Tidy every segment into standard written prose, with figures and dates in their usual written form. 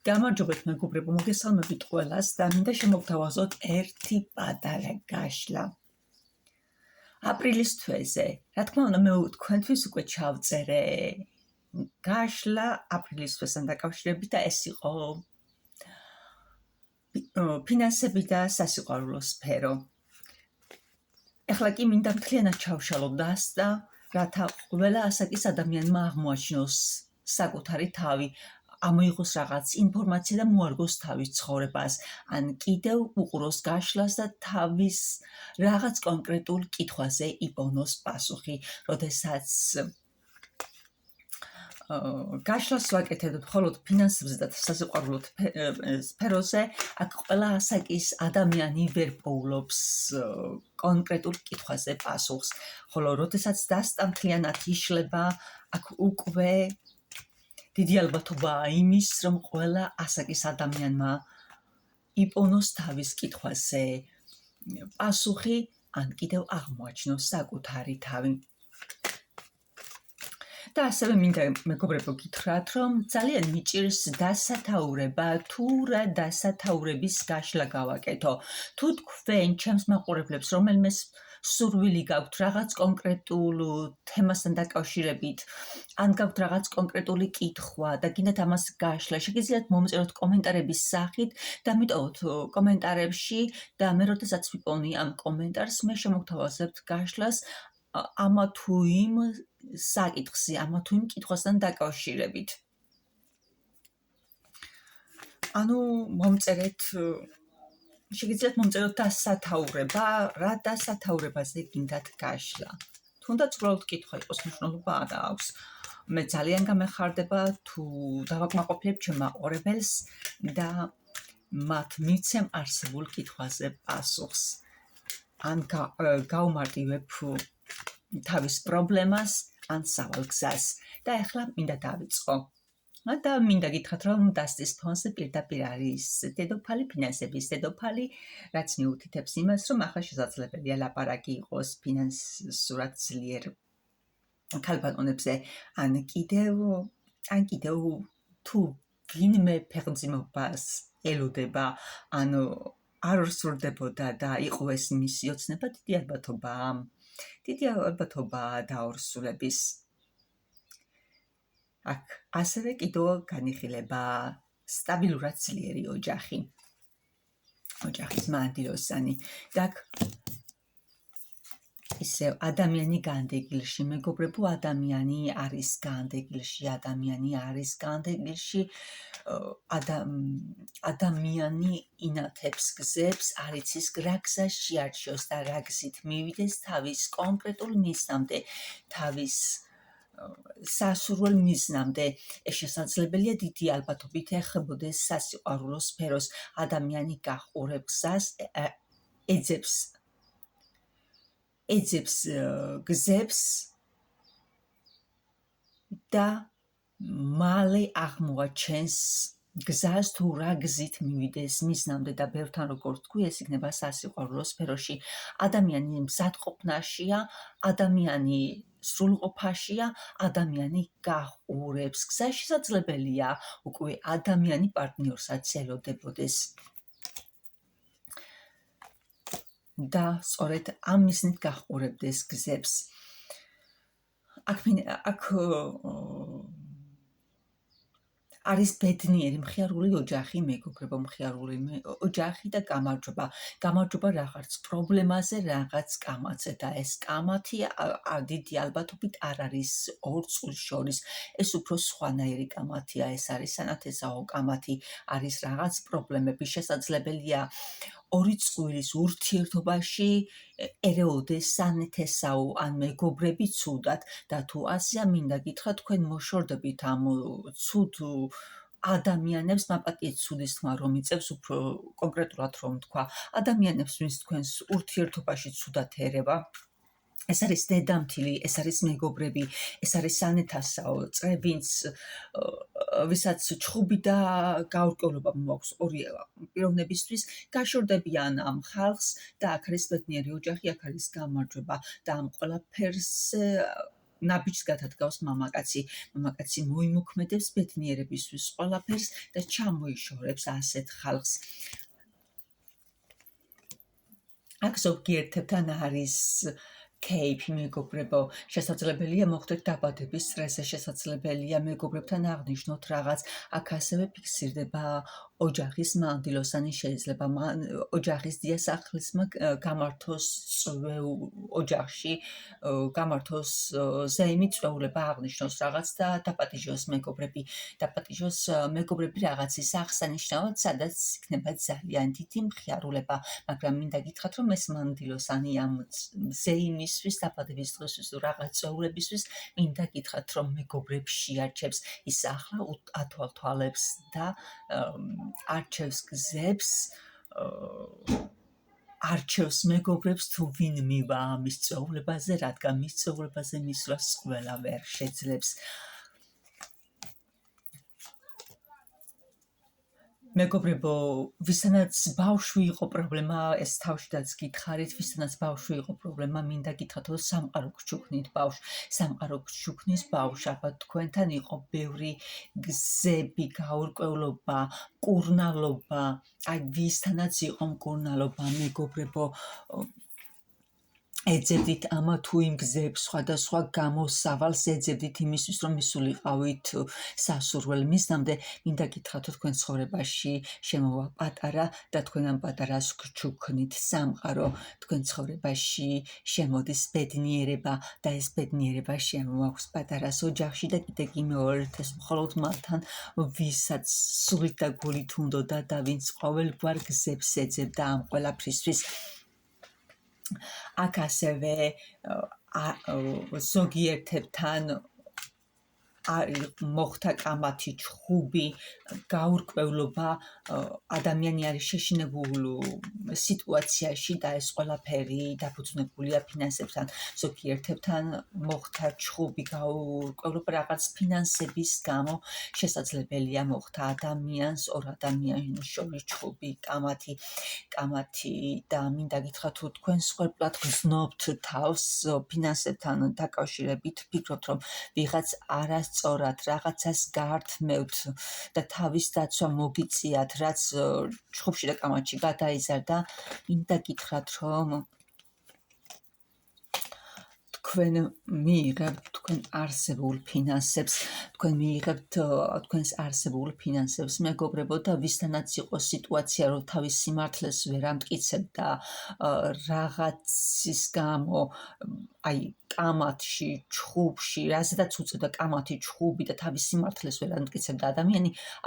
გამარჯობათ მეგობრებო, მოგესალმებით ყველას და მინდა შემოგთავაზოთ ერთი პატარა გაშლა. აპრილის თვეზე, რა თქმა უნდა, მე თქვენთვის უკვე ჩავწერე გაშლა აპრილის თვესთან დაკავშირებით და ეს იყო ფინანსები და სასიყვარულო სფერო. ეხლა კი მინდა მთლიანად ჩავშალო დასტა, რათა ყველა ასაკის ადამიანმა აღმოაჩინოს საკუთარი თავი, ამოიღოს რაღაც ინფორმაცია და მოარგოს თავის ცხოვრებას, ან კიდევ უყუროს გაშლას და თავის რაღაც კონკრეტულ კითხვაზე იპოვნოს პასუხი, როდესაც გაშლას ვაკეთებთ მხოლოდ ფინანსებზე და სასიყვარულო სფეროზე, აქ ყველა ასაკის ადამიანი ვერ პოულობს კონკრეტულ კითხვაზე პასუხს, ხოლო როდესაც დასტა მთლიანად იშლება, აქ უკვე დიდი ალბათობაა იმის, რომ ყველა ასაკის ადამიანმა იპოვნოს თავის კითხვაზე პასუხი, ან კიდევ აღმოაჩინოს საკუთარი თავი. და ასევე მინდა მეგობრებო გითხრათ, რომ ძალიან მიჭირს დასათაურება, თუ რა დასათაურების გაშლა გავაკეთო. თუ თქვენ ჩემს მაყურებლებს რომელიმე სურვილი გაქვთ რაღაც კონკრეტულ თემასთან დაკავშირებით, ან გაქვთ რაღაც კონკრეტული კითხვა და გინდათ ამას გაშლა, შეგიძლიათ მომწეროთ კომენტარების სახით და მიტოვოთ კომენტარებში და მე როდესაც ვიპოვნი ამ კომენტარს, მე შემოგთავაზებთ გაშლას ამა თუ იმ საკითხზე, ამა თუ იმ კითხვასთან დაკავშირებით. ანუ მომწერეთ, შეგიძლიათ მომწეროთ დასათაურება, რა დასათაურებაზე გინდათ გაშლა. თუნდაც უბრალოდ კითხვა იყოს, მნიშვნელობა არ აქვს. მე ძალიან გამეხარდება თუ დავაკმაყოფილებ ჩემ მაყურებელს და მათ მიცემ არსებულ კითხვაზე პასუხს. ან გავუმარტივებ თავის პრობლემას, ან სავალ გზას. და ახლა მინდა დავიწყო. და მინდა გითხრათ, რომ დასტის ფონზე პირდაპირ არის დედოფალი ფინანსების დედოფალი, რაც მიუთითებს იმას, რომ ახლა შესაძლებელია ლაპარაკი იყოს ფინანსურად ძლიერ ქალბატონებზე, ან კიდევ თუ ვინმე ფეხმძიმობას ელოდება, ან არ სურდებოდა და იყო ეს მისი ოცნება, დიდი ალბათობაა დაორსულების. აქ ასევე კიდევ განიხილება სტაბილურად ძლიერი ოჯახი. ოჯახის მანდილოსანი. და ისევ ადამიანი განდეგილში, მეგობრებო, ადამიანი არის განდეგილში, ადამიანი ინათებს გზებს, არ იცის რა გზას შეარჩიოს და რა გზით მივიდეს თავის კონკრეტულ მიზნამდე, თავის სასურველ მიზნამდე. ეს შესაძლებელია დიდი ალბათობით ეხებოდეს სასიყვარულო სფეროს. ადამიანი გაჰყურებს გზას, ეძებს გზებს და მალე აღმოაჩენს გზას თუ რა გზით მივიდეს მიზნამდე და ბევრთან როგორც თქვი, ეს იქნება სასიყვარულო სფეროში. ადამიანი მზადყოფნაშია, ადამიანი სრულყოფაშია, ადამიანი გაჰყურებს გზას, შესაძლებელია უკვე ადამიანი პარტნიორსაც ელოდებოდეს. და სწორედ ამ მიზნით გაჰყურებდეს გზებს. აქ არის ბედნიერი მხიარული ოჯახი, მეგობრებო, მხიარული ოჯახი და გამარჯობა. გამარჯობა რაღაც პრობლემაზე, რაღაც კამათზე და ეს კამათი დიდი ალბათობით არ არის ორ წყვილს შორის. ეს უფრო სხვანაირი კამათია, ეს არის სანათესაო კამათი, არის რაღაც პრობლემები, შესაძლებელია ორი წყვილის ურთიერთობაში ერეოდეს სანათესაო ან მეგობრები ცუდად და თუ ასეა მინდა გითხრათ, თქვენ მოშორდებით ამ ცუდ ადამიანებს, მაპატიეთ ცუდის თქმა რომ იწევს, უფრო კონკრეტულად რომ თქვა, ადამიანებს, ვინც თქვენს ურთიერთობაში ცუდად ერევა. ეს არის დედამთილი, ეს არის მეგობრები, ეს არის სანათესაო წრე, ვისაც ჩხუბი და გაურკვევლობა მოაქვს ორი პიროვნებისთვის, გაშორდებიან ამ ხალხს და აქ არის ბედნიერი ოჯახი, აქ არის გამარჯვება და ამ ყველაფერს ნაბიჯს გადადგავს მამაკაცი. მამაკაცი მოიმოქმედებს ბედნიერებისთვის ყველაფერს და ჩამოიშორებს ასეთ ხალხს. აქ ზოგიერთებთან არის кейფი, მეგობრებო, შესაძლებელია მოხდეთ დაბადების სტრესი, შესაძლებელია მეგობრებთან აღნიშნოთ რაღაც, აქ ასევე ფიქსირდება ოჯახის მანდილოსანი, შეიძლება ოჯახის დიასახლისმა გამართოს ოჯახში, გამართოს ზეიმი წვეულება აღნიშნოს რაღაც და დაპატიჟოს მეგობრები რაღაცის აღსანიშნავად, სადაც იქნება ძალიან დიდი მხიარულება, მაგრამ მინდა გითხრათ, რომ ეს მანდილოსანი ამ ზეიმისთვის, დაბადების დღისთვის თუ რაღაც წვეულებისთვის მინდა გითხრათ, რომ მეგობრებს შეარჩევს, ის ახლა ათვალთვალებს და არჩევს გზებს, არჩევს მეგობრებს თუ ვინ მივა ამის წვეულებაზე, რადგან მის წვეულებაზე მისვლას ყველა ვერ შეძლებს. მეგობრებო, ვისთანაც ბავშვი იყო პრობლემა, ეს თავშიდაც გითხარით, ვისთანაც ბავშვი იყო პრობლემა, მინდა გითხრათ, რომ სამყარო გჩუქნით ბავშვს, სამყარო გჩუქნის ბავშვს, ალბათ თქვენთან იყო ბევრი გზები, გაურკვევლობა, მკურნალობა, აი ვისთანაც იყო მკურნალობა, მეგობრებო, ეძებდით ამა თუ იმ გზებს, სხვადასხვა გამოსავალს ეძებდით იმისთვის, რომ მისულიყავით სასურველ მისდამდე, მინდა გითხრათ, რომ თქვენ ცხოვრებაში შემოვა პატარა და თქვენ ამ პატარას გჩუქნით სამყარო, თქვენ ცხოვრებაში შემოდის ბედნიერება და ეს ბედნიერება შემოაქვს პატარას ოჯახში და კიდე გიმეორეთ ეს მხოლოდ მათთან, ვისაც სულით და გულით უნდოდა და ვინც ყოველგვარ გზებს ეძებდა ამ ყველაფრისთვის. აქ ასევე ზოგიერთებთან მოხდა კამათი, ჩხუბი, გაურკვევლობა, ადამიანი არის შეშინებულ სიტუაციაში და ეს ყველაფერი დაფუძნებულია ფინანსებთან. ზოგიერთებთან მოხდა ჩხუბი, გაურკვევლობა რაღაც ფინანსების გამო, შესაძლებელია მოხდა ადამიანს, ორ ადამიანს შორის ჩხუბი, კამათი და მინდა გითხრათ, თუ თქვენ სვერპლად გრძნობთ თავს ფინანსებთან დაკავშირებით, ფიქრობთ, რომ ვიღაც არასწორად რაღაცას გაართმევთ და თავის დაცვა მოგიწიათ, რაც ჩხუბში და კამათში გადაიზარდა, მინდა გითხრათ, რომ თქვენ მიიღებთ თქვენ არსებულ ფინანსებს, თქვენს არსებულ ფინანსებს, მეგობრებო, და ვისთანაც იყო სიტუაცია, რომ თავის სიმართლეს ვერ ამტკიცებთ და რაღაცის გამო, აი, კამათში, ჩხუბში, რაზედაც უწევდა კამათი, ჩხუბი და თავის სიმართლეს ვერ ამტკიცებდა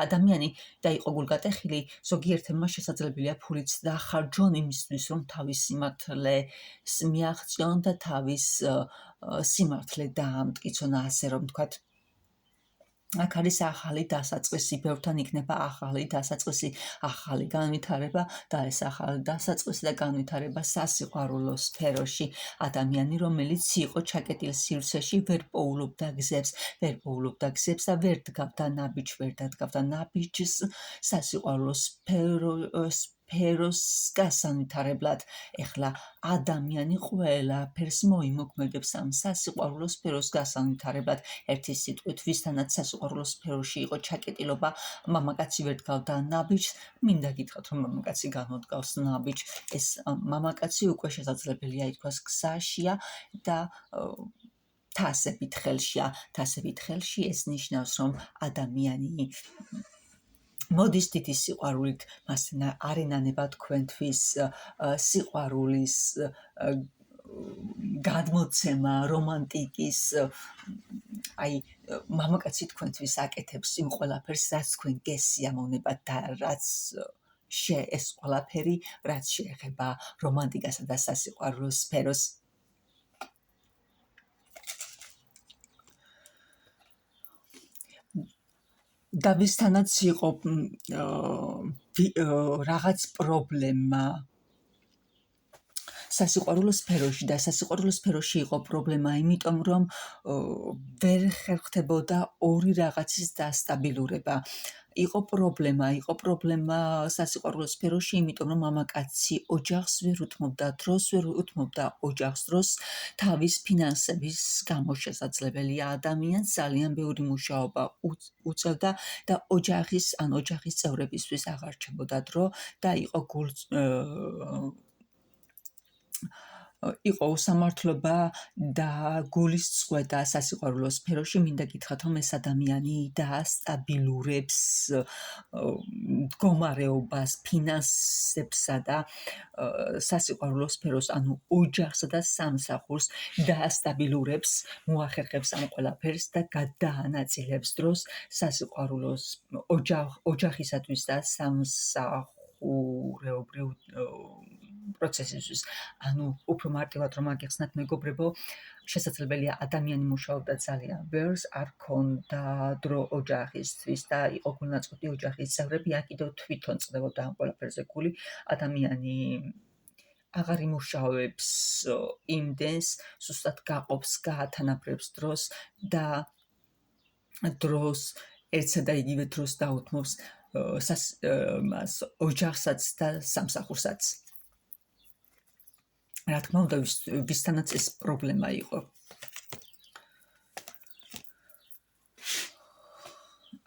ადამიანი და იყო გულგატეხილი, ზოგიერთებმა შესაძლებელია ფულიც დაახარჯონ იმისთვის, რომ თავის სიმართლეს მიაღწიონ და თავის სიმართლე დაამტკიცონ, ასე რომ ვთქვათ. აქ არის ახალი დასაწყისი, ბევრთან იქნება ახალი დასაწყისი, ახალი განვითარება და ეს ახალი დასაწყისი და განვითარება სასიყვარულო სფეროში. ადამიანი, რომელიც იყო ჩაკეტილ სივრცეში, ვერ პოულობდა გზებს და ვერ დგავდა ნაბიჯს სასიყვარულო სფეროს გასანვითარებლად. ეხლა ადამიანი ყველაფერს მოიმოქმედებს ამ სასიყვარულო სფეროს გასანვითარებლად. ერთი სიტყვით, ვისთანაც სასიყვარულო სფეროში იყო ჩაკეტილობა, მამაკაცი ვერ დგავდა ნაბიჯს, მინდა გითხრათ, რომ მამაკაცი განოდგავს ნაბიჯს. ეს მამაკაცი უკვე შესაძლებელია ითქვას გზაშია და თასებით ხელში, ეს ნიშნავს, რომ ადამიანი მოდის დიდი სიყვარულით, მასთან არ ენანება თქვენთვის სიყვარულის გადმოცემა, რომანტიკის, აი, მამაკაცი თქვენთვის აკეთებს იმ ყველაფერს, რაც თქვენ გესიამოვნებათ და რაც ეს ყველაფერი, რაც შეეხება რომანტიკასა და სასიყვარულო სფეროს. და ვისთანაც იყო რაღაც პრობლემა სასიყვარულო სფეროში და სასიყვარულო სფეროში იყო პრობლემა, იმიტომ რომ ვერ ხერხდებოდა ორი რაღაცის დასტაბილურება. იყო პრობლემა სასიყვარულო სფეროში, იმიტომ რომ მამაკაცი ოჯახს ვერ უთმობდა, დროს ვერ უთმობდა ოჯახს, დროს თავის ფინანსების გამო შესაძლებელია ადამიანს ძალიან ბევრი მუშაობა უწევდა და ოჯახის წევრებისთვის აღარ რჩებოდა დრო და იყო უსამართლობა და გულის წყვეტა სასიყვარულო სფეროში. მინდა გითხრათ, რომ ეს ადამიანი დაასტაბილურებს მდგომარეობას, ფინანსებსა და სასიყვარულო სფეროს, ანუ ოჯახსა და სამსახურს დაასტაბილურებს, მოახერხებს ამ ყველაფერს და გადაანაწილებს დროს სასიყვარულოს ოჯახისათვის და სამსახურეობრივ პროცესისთვის. ანუ უფრო მარტივად რომ აგეხსნათ მეგობრებო, შესაძლებელია ადამიანი მუშაობდა ძალიან ბევრს, არ ქონდა დრო ოჯახისთვის და იყო გულნაწყობი ოჯახის წევრები, ან კიდევ თვითონ წდებოდა ამ ყველაფერზე გული. ადამიანი აღარ იმუშავებს იმდენს, სუსტად გაყოფს, გაათანაბრებს დროს და დროს ერთსა და იგივე დროს დაუთმობს ოჯახსაც და სამსახურსაც. რა თქმა უნდა, ვისთანაც ეს პრობლემა იყო.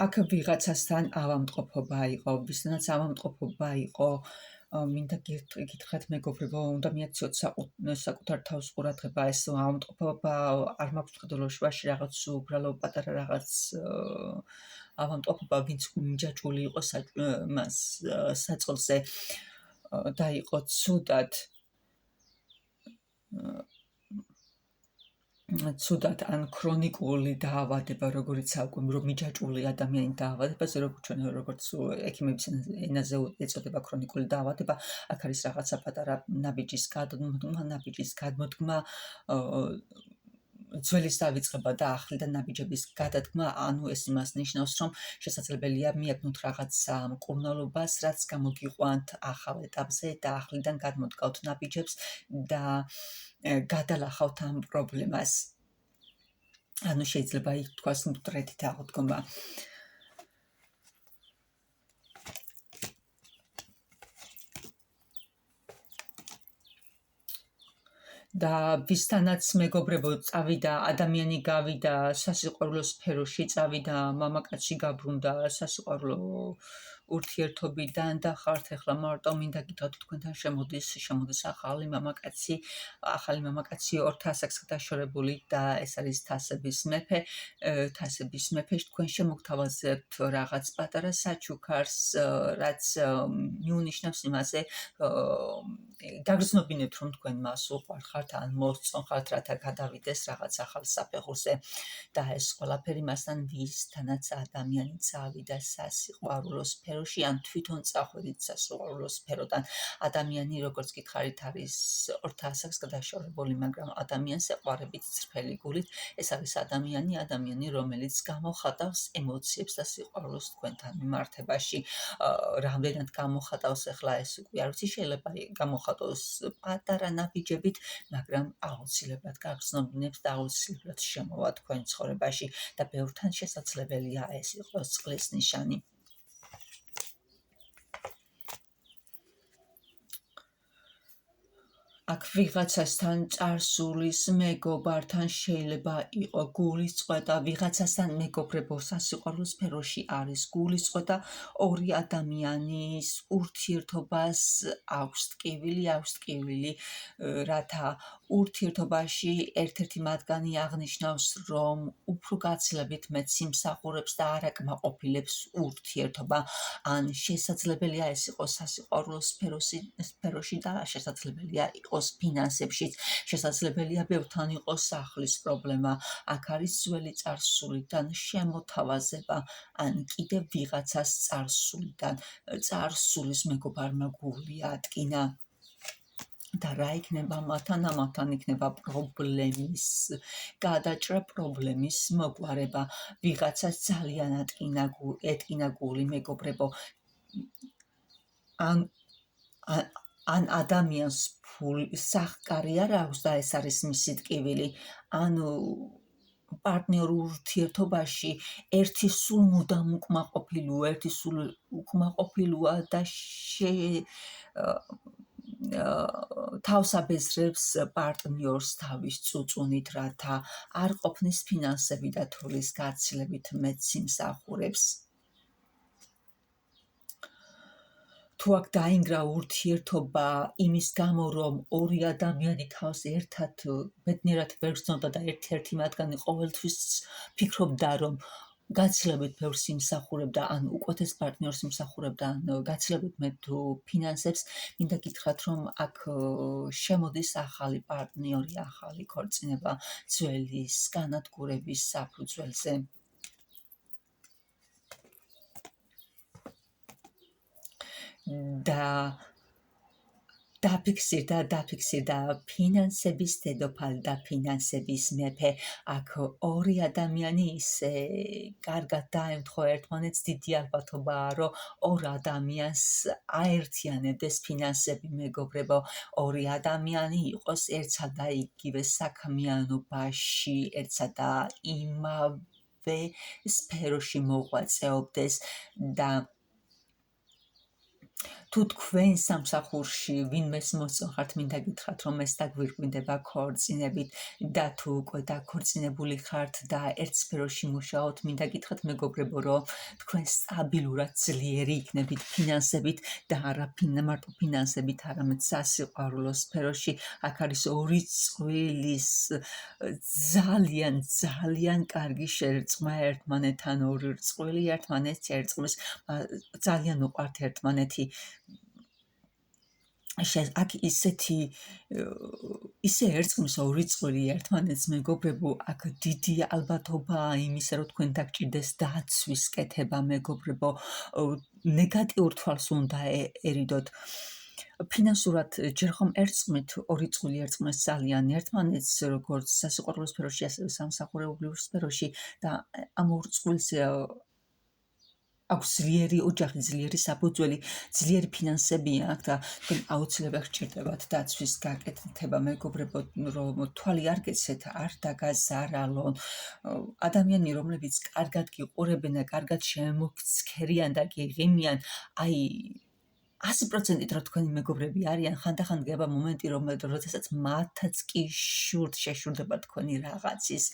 აქ ვიღაცასთან ავამტყოფობა იყო, ვისთანაც ავამტყოფობა იყო, მინდა გითხრათ მეგობრებო, უნდა მიაქციოთ საკუთარ თავს ყურადღება, ეს ავამტყოფობა არ მაქვს მხედველო შუაში რაღაც უბრალო პატარა რაღაც ავამტყოფობა, ვინც მიჯაჭვული იყო მას საწყლზე და იყო ცუდად ან ქრონიკული დაავადება, როგორიც აკვი, რომ მიჯაჭვული ადამიანი დაავადებაზე, როგორც ექიმების ენაზე ეწოდება ქრონიკული დაავადება, აქ არის რაღაცა პატარა ნაბიჯის გადმოდგმა, ძველის დავიწყება და ახლიდან ნაბიჯების გადადგმა, ანუ ეს იმას ნიშნავს, რომ შესაძლებელია მიაგნოთ რაღაც მკურნალობას, რაც გამოგიყვანთ ახალ ეტაპზე და ახლიდან გადმოდგავთ ნაბიჯებს და გადალახავთ ამ პრობლემას. ანუ შეიძლება ითქვას მკვდრეთი აღდგომა. და ვისთანაც მეგობრებო წავიდა, ადამიანი გავიდა სასიყვარულო სფეროში, წავიდა მამაკაცი გაბრუნდა სასიყვარულო ურთიერთობიდან და ხართ ეხლა მარტო, მინდა გითხრათ, თქვენთან შემოდის ახალი მამაკაცი ორ თასაკს დაშორებული და ეს არის თასების მეფე, თქვენ შემოგთავაზებთ რაღაც პატარა საჩუქარს, რაც მიუნიშნავს იმაზე, გაგრძნობინებთ, რომ თქვენ მას უყვარხართ ან მოსწონხართ, რათა გადავიდეს რაღაც ახალ საფეხურზე და ეს ყველაფერი მასთან ვისთანაც ადამიანი წავიდა სასიყვარულო სფეროში ან თვითონ წახვედით სასიყვარულო სფეროდან. ადამიანი, როგორც გითხარით, არის ორ თასაკს გადაშორებული, მაგრამ ადამიანს ეყვარებით წრფელი გულით. ეს არის ადამიანი, რომელიც გამოხატავს ემოციებს და სიყვარულს თქვენთან მიმართებაში. რამდენად გამოხატავს ახლა ეს უკვე არ ვიცი, შეიძლება გამოხატოს პატარა ნაბიჯებით, მაგრამ აუცილებლად გაგრძნობინებს და აუცილებლად შემოვა თქვენ ცხოვრებაში და ბევრთან შესაძლებელია ეს იყოს წყლის ნიშანი. აქ ვიღაცასთან წარსულის მეგობართან შეიძლება იყო გულის წყვეტა, ვიღაცასთან მეგობრებო სასიყვარულო სფეროში არის გულის წყვეტა, ორი ადამიანის ურთიერთობას აქვს ტკივილი, რათა ურთიერთობაში ერთ-ერთი მათგანი აღნიშნავს, რომ უფრო გაცილებით მეტ სიმსახურებს და არ აკმაყოფილებს ურთიერთობა, ან შესაძლებელია ეს იყოს სასიყვარულო სფეროში და შესაძლებელია იყოს ფინანსებშიც, შესაძლებელია ბევრთან იყოს სახლის პრობლემა, აქ არის ძველი წარსულიდან შემოთავაზება, ან კიდევ ვიღაცას წარსულის მეგობარმა გული ატკინა. და რა იქნება მათთან? ამათთან იქნება პრობლემის გადაჭრა, პრობლემის მოგვარება. ვიღაცას ძალიან ეტკინა გული, მეგობრებო. ან ადამიანს სახკარი არ აქვს და ეს არის მისი ტკივილი, ანუ პარტნიორ ურთიერთობაში ერთი სულ მუდამ უკმაყოფილოა, ერთი სულ უკმაყოფილოა და თავს აბეზრებს პარტნიორს თავის წუწუნით, რათა არ ყოფნის ფინანსები და თვლის გაცილებით მეტ სიმსახურებს. თუ აქ დაინგრა ურთიერთობა იმის გამო, რომ ორი ადამიანი თავს ერთად ბედნიერად ვერ გრძნობდა და ერთ-ერთი მათგანი ყოველთვის ფიქრობდა, რომ გაცილებით ბევრს იმსახურებდა, ან უკეთეს პარტნიორს იმსახურებდა, ან გაცილებით მეტ ფინანსებს, მინდა გითხრათ, რომ აქ შემოდის ახალი პარტნიორი, ახალი ქორწინება ძველის განადგურების საფუძველზე. და დაფიქსირდა ფინანსების დედოფალი და ფინანსების მეფე. აქ ორი ადამიანი ისე კარგად დაემთხვა ერთმანეთს, დიდი ალბათობაა, რომ ორ ადამიანს აერთიანებდეს ფინანსები, მეგობრებო. ორი ადამიანი იყოს ერთსა და იგივე საქმიანობაში, ერთსა და იმავე სფეროში მოღვაწეობდეს და თუ თქვენ სამსახურში ვინმეს მოსწონხართ, მინდა გითხრათ, რომ ეს დაგვირგვინდება ქორწინებით და თუ უკვე დაქორწინებული ხართ და ერთ სფეროში მუშაობთ, მინდა გითხრათ, მეგობრებო, რომ თქვენ სტაბილურად ძლიერი იქნებით ფინანსებით და არა მარტო ფინანსებით, არამედ სასიყვარულო სფეროში. აქ არის ორი წყვილის ძალიან კარგი შერწყმა ერთმანეთთან, ორი რწყვილი ერთმანეთს ერწყმის, ძალიან უყვართ ერთმანეთი. აქ ისე ერწყმის ორი წყვილი ერთმანეთს, მეგობრებო, აქ დიდი ალბათობაა იმისა, რომ თქვენ დაგჭირდეს დაცვის კეთება, მეგობრებო, ნეგატიურ თვალს უნდა ერიდოთ. ფინანსურად ჯერ ხომ ერწყმით, ორი წყვილი ერწყმეს ძალიან ერთმანეთს, როგორც სასიყვარულო სფეროში, ასევე სამსახურებრივ სფეროში და ამ ორ წყვილს აქვს ძლიერი ოჯახი, ძლიერი საფუძველი, ძლიერი ფინანსები აქვს და აუცილებლად გჭირდებათ დაცვის გაკეთება, მეგობრებო, რომ თვალი არ გეცეთ, არ დაგაზარალონ. ადამიანები, რომლებიც კარგად გიყურებენ და კარგად შემოგცქერიან და გიღიმიან, აი 100%-ით რომ თქვენი მეგობრები არიან, ხანდახან დგება მომენტი, როდესაც მათაც კი შეშურდება თქვენი რაღაცის.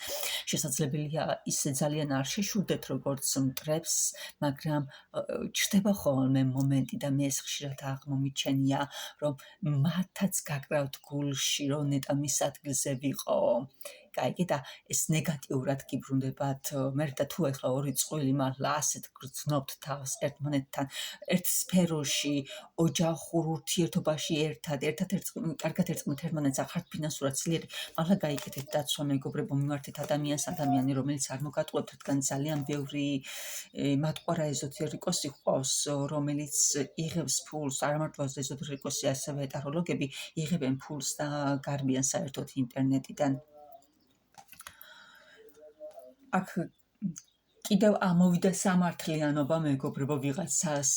შესაძლებელია ისე ძალიან არ შეშურდეთ, როგორც მტრებს, მაგრამ ჩნდება ხოლმე მომენტი და მე ეს ხშირად აღმომიჩენია, რომ მათაც გაკრავთ გულში, რომ ნეტა მის ადგილზე ვიყო. კაი, და ეს ნეგატიურად გიბრუნდებათ. მე და თუ ახლა ორი წყვილი მართლა ასეთ გრძნობთ თავს ერთმანეთთან, ერთ სფეროში, ოჯახურ ურთიერთობაში ერთად კარგად ერწყმით ერთმანეთს, ახართ ფინანსურად ძლიერი, მართლა გაიკეთეთ დაცვა, მეგობრებო, მიმართეთ ადამიანი, რომელიც არ მოგატყუებთ, რადგან ძალიან ბევრი მათყوارა ეზოთერიკოსი ჰყავს, რომელიც იღებს ფულს, არა მარტო ეზოთერიკოსი, ასევე ტაროლოგები იღებენ ფულს და გარბიან საერთოდ ინტერნეტიდან. აქ კიდევ ამოვიდა სამართლიანობა, მეგობრებო, ვიღაცას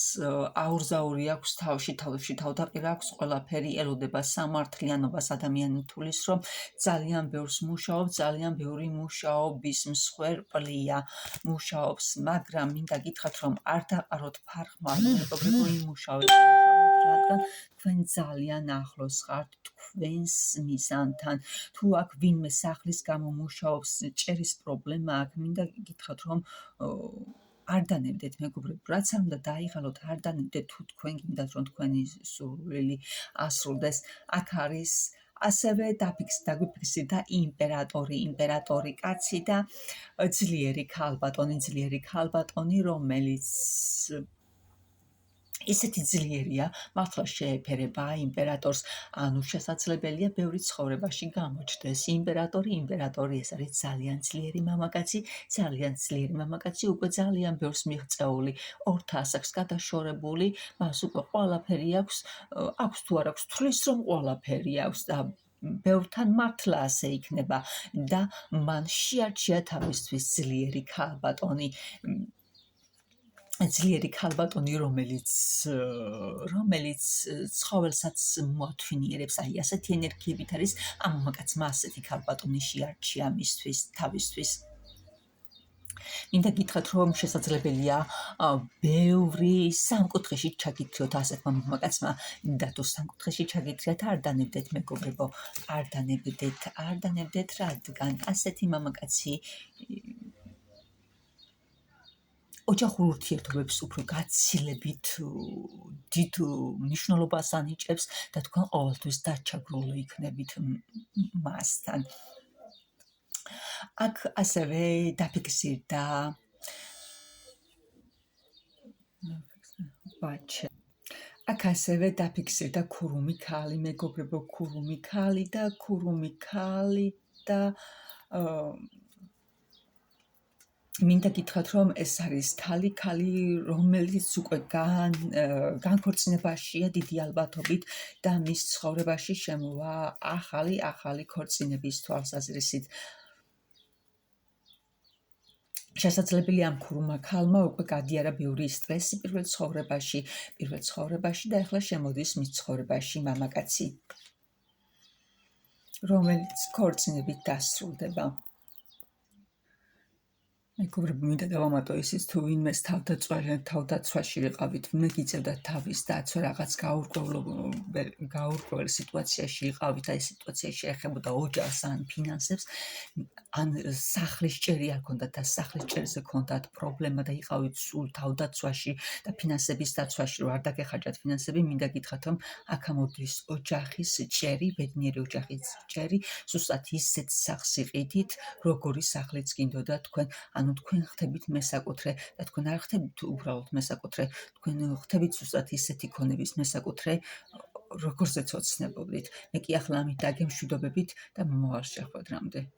აურზაური აქვს თავში თავდაყირა აქვს ყველაფერი, ელოდება სამართლიანობას. ადამიანი თulis, რომ ძალიან ბევრს მუშაობს, ძალიან ბევრი მუშაობის მსხვერპლია, მუშაობს, მაგრამ მინდა გითხრათ, რომ არ დაყაროთ ფარხმალი, მეგობრებო, იმუშავეთ, რადგან თქვენ ძალიან ახლოს ხართ თქვენს მიზანთან. თუ აქ ვინმე სახლის გამო მუშაობს, ჭერის პრობლემა აქვს, მინდა გითხრათ, რომ არ დანებდეთ, მეგობრებო, რაც არ უნდა დაიღალოთ, არ დანებდეთ, თუ თქვენ გინდათ, რომ თქვენი სურვილი ასრულდეს. აქ არის ასევე დაგვიფიქსირდა იმპერატორი კაცი და ძლიერი ქალბატონი, რომელიც ისეთი ძლიერია, მართლა შეეფერება იმპერატორს, ანუ შესაძლებელია ბევრი ცხოვრებაში გამოჩნდეს. იმპერატორი ეს არის ძალიან ძლიერი მამაკაცი, უკვე ძალიან ბევრს მიღწეული, 200 აქვს გადაშორებული, მას უკვე ყველაფერი აქვს თუ არ აქვს თვლის, რომ ყველაფერი აქვს და ბევრთან მართლა ასე იქნება და მან შეარჩია თავისთვის ძლიერი ქალბატონი, რომელიც ცხოველსაც მოათვინიერებს, აი ასეთი ენერგიებით არის ამ მამაკაცმა ასეთი ქალბატონი შეარჩია თავისთვის. მინდა გითხრათ, რომ შესაძლებელია ბევრი სამკუთხედში ჩაგიქრიოთ ასეთმა მამაკაცმა და თუ სამკუთხედში ჩაგიქრიათ არ დანებდეთ მეგობრებო, არ დანებდეთ, რადგან ასეთი მამაკაცი ოჯახურ ურთიერთობებს უფრო გაცილებით დიდ მნიშვნელობას ანიჭებს და თქვენ ყოველთვის დაჩაგრული იქნებით მასთან. აქ ასევე დაფიქსირდა აქ ასევე დაფიქსირდა ქურუმი ქალი, მეგობრებო, ქურუმი ქალი და მინდა გითხრათ, რომ ეს არის ქალი, რომელიც უკვე განქორწინებაშია დიდი ალბათობით და მის ცხოვრებაში შემოვა ახალი ქორწინების თვალსაზრისით. შესაძლებელია ამ ქურუმმა ქალმა უკვე გადიარა ბევრი სტრესი პირველ ცხოვრებაში და ეხლა შემოდის მის ცხოვრებაში მამაკაცი, რომელიც ქორწინებით დასრულდება. მეგობრებო, მინდა დავამატო ისიც, თუ ვინმეს თავდაცვაში ვიყავით, ვინმე გიწევდათ თავის დაცვა, რაღაც გაურკვეველ სიტუაციაში იყავით, აი სიტუაციაში ეხებოდა ოჯახს ან ფინანსებს, ან სახლის ჭერი არ ქონდათ და სახლის ჭერზე ქონდათ პრობლემა და იყავით სულ თავდაცვაში და ფინანსების დაცვაში, რომ არ დაგეხარჯათ ფინანსები, მინდა გითხრათ, რომ აქ ამოდის ოჯახის ჭერი, ბედნიერი ოჯახის ჭერი, ზუსტად ისეთ სახლს იყიდით, როგორი სახლიც გინდოდა თქვენ, ანუ თქვენ ხდებით მესაკუთრე და თქვენ არ ხდებით უბრალოდ მესაკუთრე, თქვენ ხდებით ზუსტად ისეთი ქონების მესაკუთრე, როგორზეც ოცნებობდით. მე კი ახლა ამით დაგემშვიდობებით და მომავალ შეხვედრამდე.